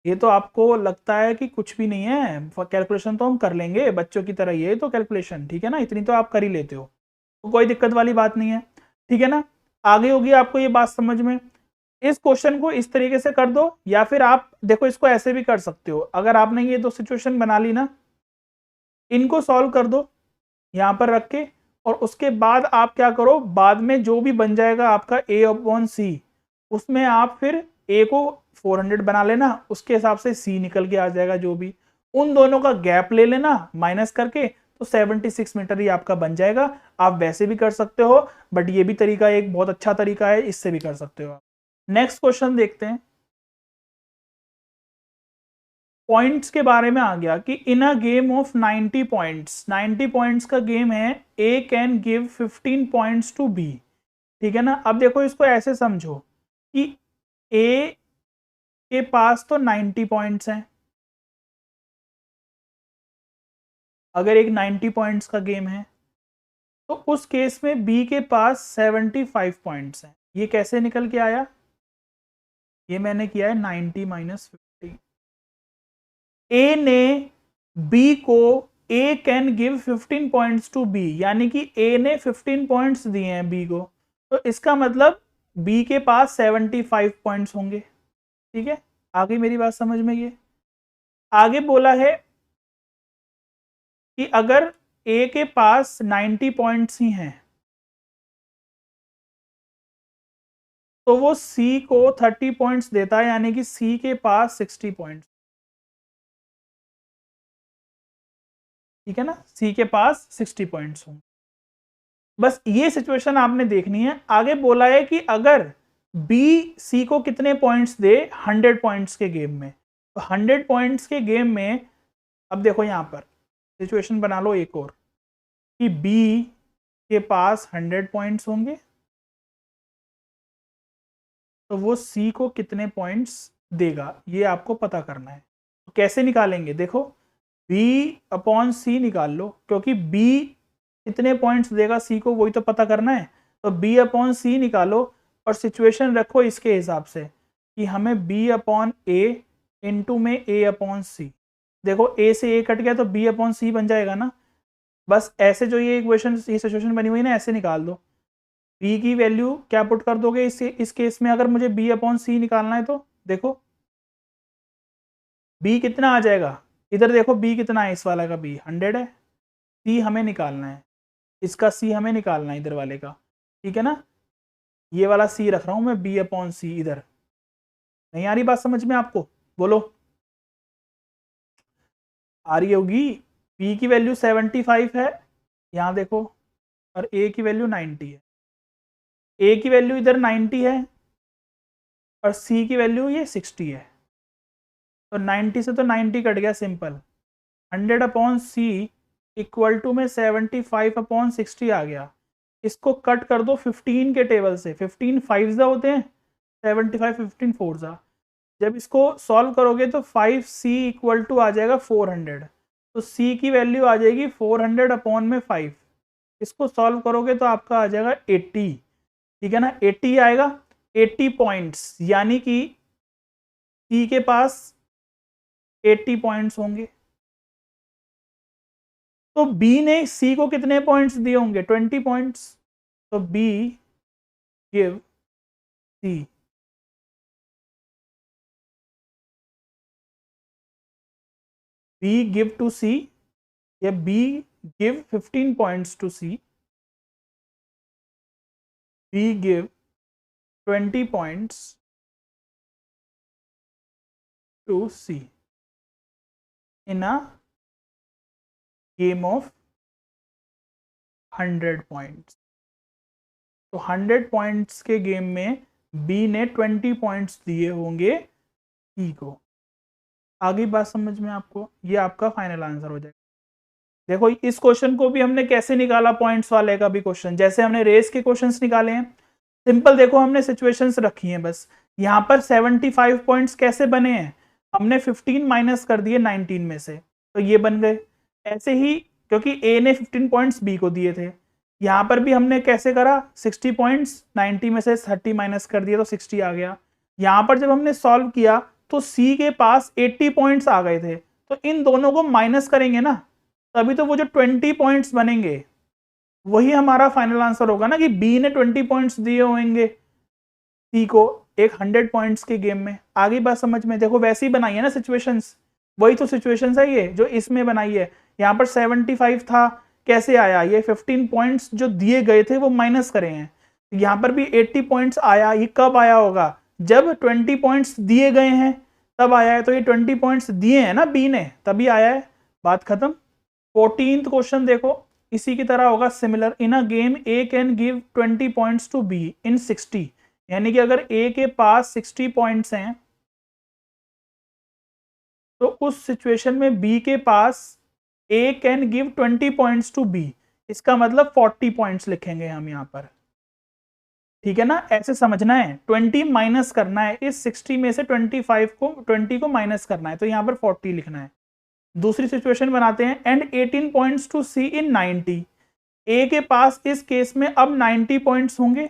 ये तो आपको लगता है कि कुछ भी नहीं है, कैलकुलेशन तो हम कर लेंगे बच्चों की तरह, ये तो कैलकुलेशन ठीक है ना, इतनी तो आप कर ही लेते हो, तो कोई दिक्कत वाली बात नहीं है, ठीक है ना। आगे होगी आपको ये बात समझ में। इस क्वेश्चन को इस तरीके से कर दो, या फिर आप देखो इसको ऐसे भी कर सकते हो, अगर आपने ये दो सिचुएशन बना ली ना, इनको सॉल्व कर दो यहां पर रख के, और उसके बाद आप क्या करो, बाद में जो भी बन जाएगा आपका a अपॉन सी, उसमें आप फिर a को 400 बना लेना, उसके हिसाब से c निकल के आ जाएगा, जो भी उन दोनों का गैप ले लेना माइनस करके, तो 76 मीटर ही आपका बन जाएगा। आप वैसे भी कर सकते हो, बट ये भी तरीका एक बहुत अच्छा तरीका है, इससे भी कर सकते हो आप। नेक्स्ट क्वेश्चन देखते हैं। पॉइंट्स के बारे में आ गया कि in a game of 90 points, 90 points का गेम है, A can give 15 points to B. ठीक है ना। अब देखो इसको ऐसे समझो कि ए के पास तो 90 पॉइंट्स हैं, अगर एक 90 पॉइंट्स का गेम है तो उस केस में बी के पास 75 पॉइंट्स हैं। ये कैसे निकल के आया, ये मैंने किया है 90 माइनस 50। ए ने बी को, A can give 15 points to B, यानी कि ए ने 15 पॉइंट्स दिए हैं बी को, तो इसका मतलब बी के पास 75 पॉइंट्स होंगे। ठीक है, आगे मेरी बात समझ में। ये आगे बोला है कि अगर ए के पास 90 पॉइंट्स ही हैं तो वो सी को 30 पॉइंट्स देता है, यानी कि सी के पास 60 पॉइंट्स। ठीक है ना, सी के पास 60 पॉइंट्स होंगे। बस ये सिचुएशन आपने देखनी है। आगे बोला है कि अगर बी सी को कितने पॉइंट्स दे 100 पॉइंट्स के गेम में, तो 100 पॉइंट्स के गेम में, अब देखो यहां पर सिचुएशन बना लो एक और, कि बी के पास 100 पॉइंट्स होंगे तो वो सी को कितने पॉइंट्स देगा, ये आपको पता करना है। तो कैसे निकालेंगे, देखो बी अपॉन सी निकाल लो, क्योंकि बी कितने पॉइंट्स देगा सी को वही तो पता करना है। तो बी अपॉन सी निकालो और सिचुएशन रखो इसके हिसाब से कि हमें बी अपॉन ए इंटू में ए अपॉन सी। देखो ए से ए कट गया तो बी अपॉन सी बन जाएगा ना। बस ऐसे जो ये इक्वेशन, ये सिचुएशन बनी हुई है ना, ऐसे निकाल दो। बी की वैल्यू क्या पुट कर दोगे इस केस में, अगर मुझे बी अपॉन सी निकालना है तो देखो बी कितना आ जाएगा, इधर देखो बी कितना है, इस वाला का बी 100 है, सी हमें निकालना है, इसका सी हमें निकालना है इधर वाले का। ठीक है ना, ये वाला सी रख रहा हूं मैं, बी अपॉन सी। इधर नहीं आ रही बात समझ में आपको, बोलो आ रही होगी। बी की वैल्यू 75 है, यहाँ देखो, और ए की वैल्यू 90 है। ए की वैल्यू इधर 90 है और सी की वैल्यू ये 60 है, तो 90 से तो 90 कट गया, simple. 100 upon C equal to में 75 अपॉन 60 आ गया। इसको कट कर दो 15 के टेबल से, 15 5 होते हैं, 75 15 4 जब इसको सॉल्व करोगे तो 5c इक्वल टू आ जाएगा 400। तो c की वैल्यू आ जाएगी 400 अपॉन में 5। इसको सॉल्व करोगे तो आपका आ जाएगा 80। ठीक है ना, 80 आएगा, 80 पॉइंट्स, यानी कि c के पास 80 पॉइंट्स होंगे। तो b ने c को कितने पॉइंट्स दिए होंगे, 20 पॉइंट्स। तो b give c, b give to c, या b give 15 points to c, b give 20 points to C in a game of 100 points। तो 100 पॉइंट्स के गेम में B ने 20 पॉइंट्स दिए होंगे C को। आगे बात समझ में आपको, ये आपका फाइनल आंसर हो जाएगा। देखो इस क्वेश्चन को भी हमने कैसे निकाला, पॉइंट्स वाले का भी क्वेश्चन, जैसे हमने रेस के क्वेश्चंस निकाले हैं, सिंपल। देखो हमने सिचुएशंस रखी हैं बस। यहाँ पर 75 पॉइंट्स कैसे बने हैं, हमने 15 माइनस कर दिए 19 में से, तो ये बन गए। ऐसे ही क्योंकि ए ने 15 पॉइंट्स बी को दिए थे, यहाँ पर भी हमने कैसे करा, 60 पॉइंट्स 90 में से 30 माइनस कर दिया तो 60 आ गया। यहाँ पर जब हमने सॉल्व किया तो सी के पास 80 पॉइंट्स आ गए थे, तो इन दोनों को माइनस करेंगे ना, तभी तो वो जो 20 पॉइंट्स बनेंगे वही हमारा फाइनल आंसर होगा ना, कि बी ने 20 पॉइंट्स दिए होंगे सी को एक 100 पॉइंट्स के गेम में। आगे बात समझ में, देखो वैसे ही बनाई है ना सिचुएशंस, वही तो सिचुएशंस है ये जो इसमें बनाई है। यहाँ पर 75 था, कैसे आया, ये 15 पॉइंट्स जो दिए गए थे वो माइनस करे हैं। यहाँ पर भी 80 पॉइंट्स आया, ये कब आया होगा, जब 20 पॉइंट्स दिए गए हैं तब आया है। तो ये 20 पॉइंट्स दिए हैं ना बी ने, तभी आया है, बात खत्म। 14th क्वेश्चन देखो, इसी की तरह होगा similar. In a game A can give 20 points to B in 60, यानी कि अगर ए के पास 60 पॉइंट्स हैं तो उस सिचुएशन में बी के पास A can give 20 points to B, इसका मतलब 40 पॉइंट्स लिखेंगे हम यहाँ पर, ठीक है ना। ऐसे समझना है, 20 माइनस करना है, इस 60 में से 20 को माइनस करना है, तो यहाँ पर 40 लिखना है। दूसरी सिचुएशन बनाते हैं, एंड 18 पॉइंट्स टू सी इन 90, ए के पास इस केस में अब 90 पॉइंट्स होंगे।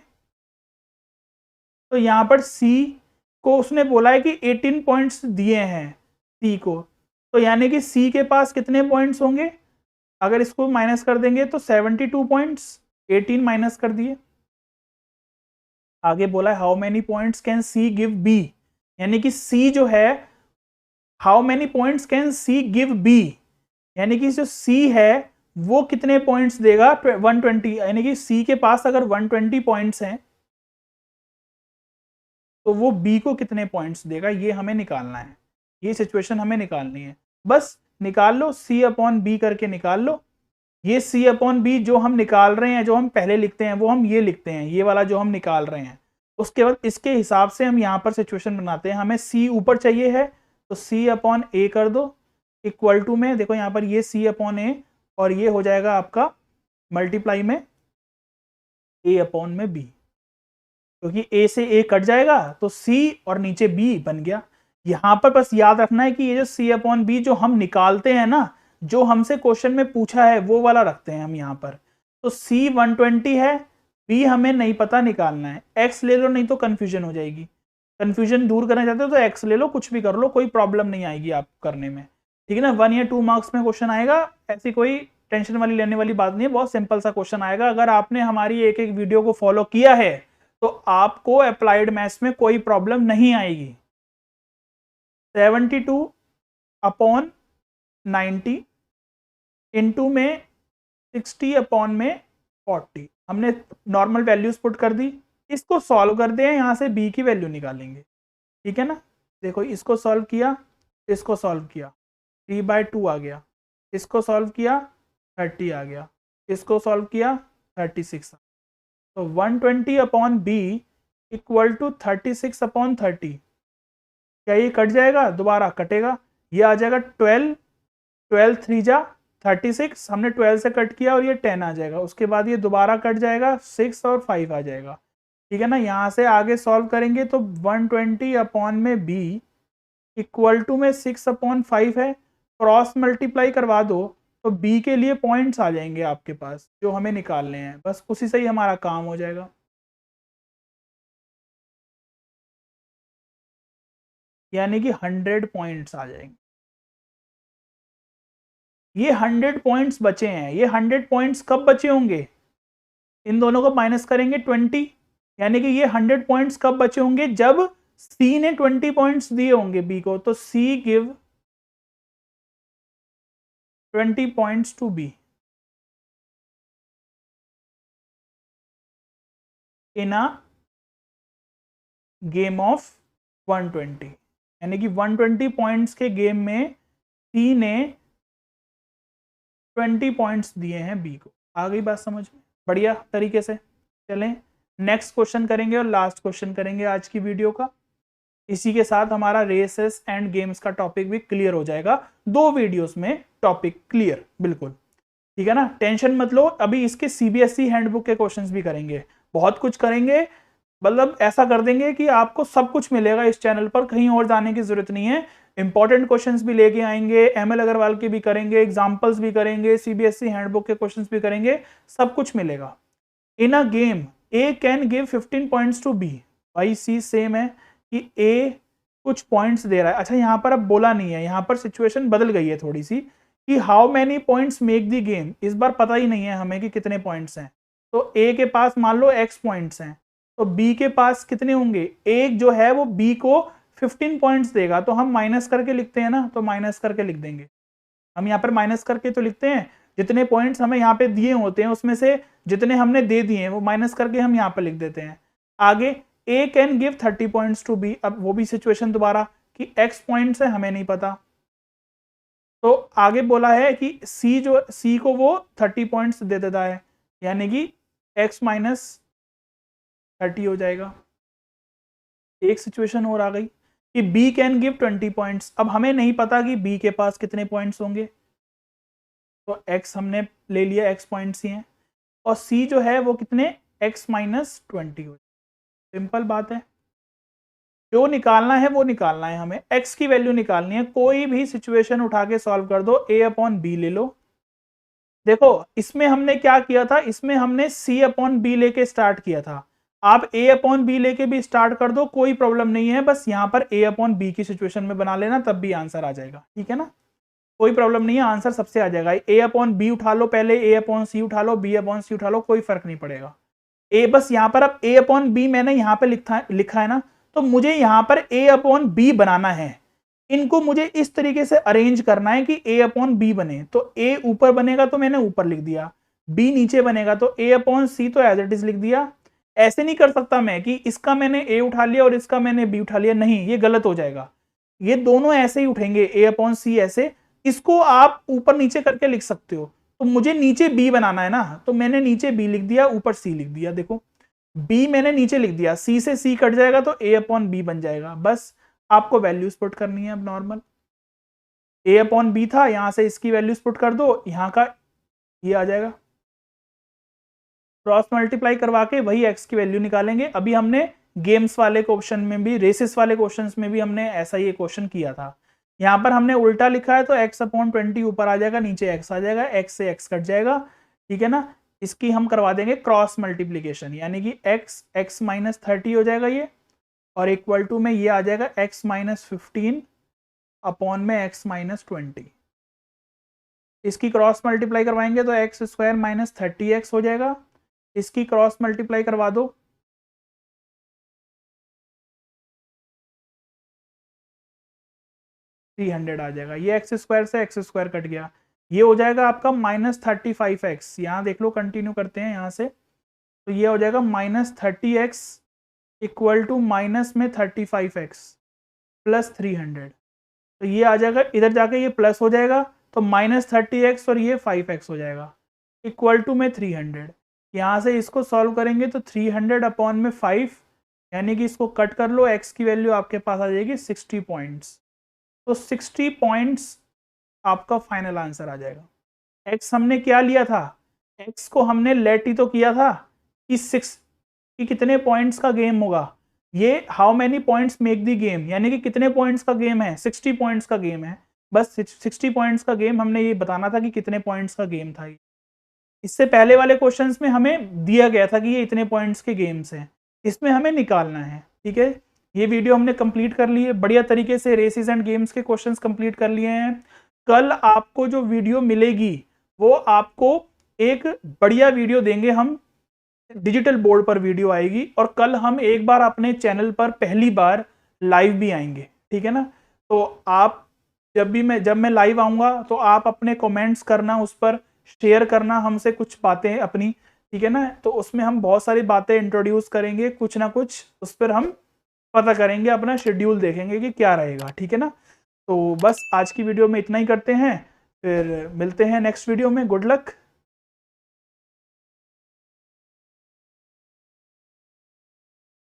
तो यहां पर सी को उसने बोला है कि 18 पॉइंट्स दिए हैं सी को, तो यानी कि सी के पास कितने पॉइंट्स होंगे, अगर इसको माइनस कर देंगे तो 72 पॉइंट्स, 18 माइनस कर दिए। आगे बोला है how many points can C give B, यानी कि सी जो है, how many points can C give B, यानी कि जो सी है वो कितने पॉइंट्स देगा, 120, यानी कि सी के पास अगर 120 पॉइंट्स हैं तो वो बी को कितने पॉइंट्स देगा, ये हमें निकालना है, ये सिचुएशन हमें निकालनी है। बस निकाल लो, सी अपॉन बी करके निकाल लो। ये सी अपॉन बी जो हम निकाल रहे हैं, जो हम पहले लिखते हैं वो हम ये लिखते हैं, ये वाला जो हम निकाल रहे हैं। उसके बाद इसके हिसाब से हम यहाँ पर सिचुएशन बनाते हैं। हमें सी ऊपर चाहिए है तो सी अपॉन ए कर दो, इक्वल टू में देखो यहाँ पर ये सी अपॉन ए और ये हो जाएगा आपका मल्टीप्लाई में ए अपॉन में बी, क्योंकि ए से ए कट जाएगा तो सी और नीचे बी बन गया। यहां पर बस याद रखना है कि ये जो सी अपॉन बी जो हम निकालते हैं ना, जो हमसे क्वेश्चन में पूछा है वो वाला रखते हैं हम यहाँ पर। तो सी 120 है, बी हमें नहीं पता निकालना है। एक्स ले लो नहीं तो कंफ्यूजन हो जाएगी, कंफ्यूजन दूर करना चाहते हो तो एक्स ले लो, कुछ भी कर लो, कोई प्रॉब्लम नहीं आएगी आप करने में, ठीक है ना। 1 या 2 मार्क्स में क्वेश्चन आएगा, ऐसी कोई टेंशन वाली लेने वाली बात नहीं है, बहुत सिंपल सा क्वेश्चन आएगा। अगर आपने हमारी एक एक वीडियो को फॉलो किया है तो आपको अप्लाइड मैथ्स में कोई प्रॉब्लम नहीं आएगी। 72 अपॉन 90 इंटू में 60 अपॉन में 40, हमने नॉर्मल वैल्यूज पुट कर दी। इसको सॉल्व कर दें, यहां से बी की वैल्यू निकालेंगे, ठीक है ना। देखो इसको सॉल्व किया, इसको सॉल्व किया, 3/2 आ गया, इसको सॉल्व किया 30 आ गया, इसको सॉल्व किया 36। तो 120 upon B equal to 36 upon 30, क्या ये कट जाएगा, दोबारा कटेगा, ये आ जाएगा 12, 12 3 जा 36, हमने 12 से कट किया और ये 10 आ जाएगा। उसके बाद ये दोबारा कट जाएगा, 6 और 5 आ जाएगा, ठीक है ना। यहाँ से आगे सॉल्व करेंगे तो 120 अपॉन में बी इक्वल टू में 6 अपॉन 5 है, क्रॉस मल्टीप्लाई करवा दो तो बी के लिए पॉइंट्स आ जाएंगे आपके पास जो हमें निकालने हैं, बस उसी से ही हमारा काम हो जाएगा। यानी कि 100 पॉइंट्स आ जाएंगे। ये 100 पॉइंट्स बचे हैं, ये 100 पॉइंट्स कब बचे होंगे, इन दोनों को माइनस करेंगे 20, यानी कि ये 100 पॉइंट्स कब बचे होंगे, जब सी ने 20 पॉइंट्स दिए होंगे बी को। तो C give 20 points to B in a game of 120, यानी कि 120 पॉइंट्स के गेम में सी ने 20 पॉइंट्स दिए हैं बी को। आ गई बात समझ में, बढ़िया तरीके से। चलें नेक्स्ट क्वेश्चन करेंगे और लास्ट क्वेश्चन करेंगे आज की वीडियो का। इसी के साथ हमारा रेसेस एंड गेम्स का टॉपिक भी क्लियर हो जाएगा, 2 वीडियोस में टॉपिक क्लियर बिल्कुल, ठीक है ना। टेंशन मत लो, अभी इसके सीबीएसई हैंडबुक के क्वेश्चंस भी करेंगे, बहुत कुछ करेंगे, मतलब ऐसा कर देंगे कि आपको सब कुछ मिलेगा इस चैनल पर, कहीं और जाने की जरूरत नहीं है। इंपॉर्टेंट क्वेश्चंस भी लेके आएंगे, एमएल अग्रवाल के भी करेंगे, एग्जांपल्स भी करेंगे, सीबीएसई हैंडबुक के क्वेश्चंस भी करेंगे, सब कुछ मिलेगा। In a game A can give 15 points to B, भाई सी सेम है कि ए कुछ पॉइंट्स दे रहा है। अच्छा यहाँ पर अब बोला नहीं है, यहाँ पर सिचुएशन बदल गई है थोड़ी सी कि how many points make the game, इस बार पता ही नहीं है हमें कि कितने पॉइंट्स हैं। तो ए के पास मान लो x पॉइंट्स हैं, तो बी के पास कितने होंगे, एक जो है वो बी को 15 पॉइंट्स देगा, तो हम माइनस करके लिखते हैं ना, तो माइनस करके लिख देंगे। हम यहाँ पर माइनस करके तो लिखते हैं, जितने पॉइंट्स हमें यहाँ पे दिए होते हैं उसमें से जितने हमने दे दिए हैं वो माइनस करके हम यहाँ पर लिख देते हैं। आगे A can give 30 points to B, अब वो भी सिचुएशन दोबारा कि x पॉइंट्स है हमें नहीं पता, तो आगे बोला है कि सी को वो 30 पॉइंट्स दे देता है, यानी कि x माइनस 30 हो जाएगा। एक सिचुएशन और आ गई, कि बी कैन गिव 20 पॉइंट्स। अब हमें नहीं पता कि बी के पास कितने पॉइंट्स होंगे, तो एक्स हमने ले लिया, एक्स पॉइंट्स ही हैं, और सी जो है वो कितने, एक्स माइनस 20 हो। सिंपल बात है, जो निकालना है वो निकालना है, हमें x की वैल्यू निकालनी है। कोई भी सिचुएशन उठा के सॉल्व कर दो, a अपॉन बी ले लो। देखो इसमें हमने क्या किया था, इसमें हमने c अपॉन बी लेके स्टार्ट किया था। आप a अपॉन बी लेके भी स्टार्ट कर दो, कोई प्रॉब्लम नहीं है, बस यहां पर a अपॉन बी की सिचुएशन में बना लेना, तब भी आंसर आ जाएगा, ठीक है ना, कोई प्रॉब्लम नहीं है, आंसर सबसे आ जाएगा। a अपॉन बी उठा लो पहले, a अपॉन सी उठा लो, b अपॉन सी उठा लो, कोई फर्क नहीं पड़ेगा। ए बस यहां पर अब a अपॉन बी मैंने यहां पे लिखा है ना, तो मुझे यहां पर a अपॉन बी बनाना है। इनको मुझे इस तरीके से अरेंज करना है कि a अपॉन बी बने। तो a ऊपर बनेगा तो मैंने ऊपर लिख दिया, b नीचे बनेगा तो a अपॉन सी तो एज इट इज लिख दिया। ऐसे नहीं कर सकता मैं कि इसका मैंने a उठा लिया और इसका मैंने b उठा लिया, नहीं, ये गलत हो जाएगा। ये दोनों ऐसे ही उठेंगे, a अपॉन सी ऐसे, इसको आप ऊपर नीचे करके लिख सकते हो। तो मुझे नीचे b बनाना है ना, तो मैंने नीचे b लिख दिया, ऊपर c लिख दिया। देखो b मैंने नीचे लिख दिया, c से c कट जाएगा तो a अपॉन बी बन जाएगा। बस आपको वैल्यूज पुट करनी है। अब नॉर्मल a अपॉन बी था, यहां से इसकी वैल्यूज पुट कर दो, यहां का ये आ जाएगा, क्रॉस मल्टीप्लाई करवा के वही x की वैल्यू निकालेंगे। अभी हमने गेम्स वाले क्वेश्चन में भी, रेसेस वाले क्वेश्चंस में भी हमने ऐसा ही क्वेश्चन किया था। यहां पर हमने उल्टा लिखा है तो x अपॉन 20 ऊपर आ जाएगा, नीचे x आ जाएगा, x से x कट जाएगा, ठीक है ना। इसकी हम करवा देंगे क्रॉस मल्टीप्लीकेशन, यानी कि x माइनस 30 हो जाएगा ये, और इक्वल टू में ये आ जाएगा x माइनस 15 अपॉन में x माइनस 20। इसकी क्रॉस मल्टीप्लाई करवाएंगे तो एक्स स्क्वायर माइनस 30x हो जाएगा। इसकी क्रॉस मल्टीप्लाई करवा दो, 300 आ जाएगा। ये एक्स स्क्वायर से एक्स स्क्वायर कट गया, ये हो जाएगा आपका माइनस 35x। यहाँ देख लो, कंटिन्यू करते हैं यहाँ से, तो ये हो जाएगा minus 30x equal to minus में 35x प्लस 300। तो ये आ जाएगा, इधर जाके ये प्लस हो जाएगा, तो माइनस 30x और ये 5x हो जाएगा, इक्वल टू में 300। यहाँ से इसको सॉल्व करेंगे तो 300 अपॉन में 5, यानी कि इसको कट कर लो, x की वैल्यू आपके पास आ जाएगी 60 पॉइंट्स। तो 60 पॉइंट्स आपका फाइनल आंसर आ जाएगा। x हमने क्या लिया था, x को हमने लेट ही तो किया था कि 6 कि कितने पॉइंट्स का गेम होगा, ये how many points make the game, यानी कि कितने पॉइंट्स का गेम है, 60 पॉइंट्स का गेम है। बस 60 पॉइंट्स का गेम, हमने ये बताना था कि कितने पॉइंट्स का गेम था। इससे पहले वाले क्वेश्चंस में हमें दिया गया था कि ये इतने पॉइंट्स के गेम्स हैं, इसमें हमें निकालना है, ठीक है। ये वीडियो हमने कंप्लीट कर ली है बढ़िया तरीके से, रेसेस एंड गेम्स के क्वेश्चंस कंप्लीट कर लिए हैं। कल आपको जो वीडियो मिलेगी वो आपको एक बढ़िया वीडियो देंगे हम, डिजिटल बोर्ड पर वीडियो आएगी, और कल हम एक बार अपने चैनल पर पहली बार लाइव भी आएंगे, ठीक है ना। तो आप जब मैं लाइव आऊँगा तो आप अपने कमेंट्स करना, उस पर शेयर करना हमसे कुछ बातें अपनी, ठीक है ना। तो उसमें हम बहुत सारी बातें इंट्रोड्यूस करेंगे, कुछ ना कुछ उस पर हम पता करेंगे, अपना शेड्यूल देखेंगे कि क्या रहेगा, ठीक है ना। तो बस आज की वीडियो में इतना ही करते हैं, फिर मिलते हैं नेक्स्ट वीडियो में। Good luck.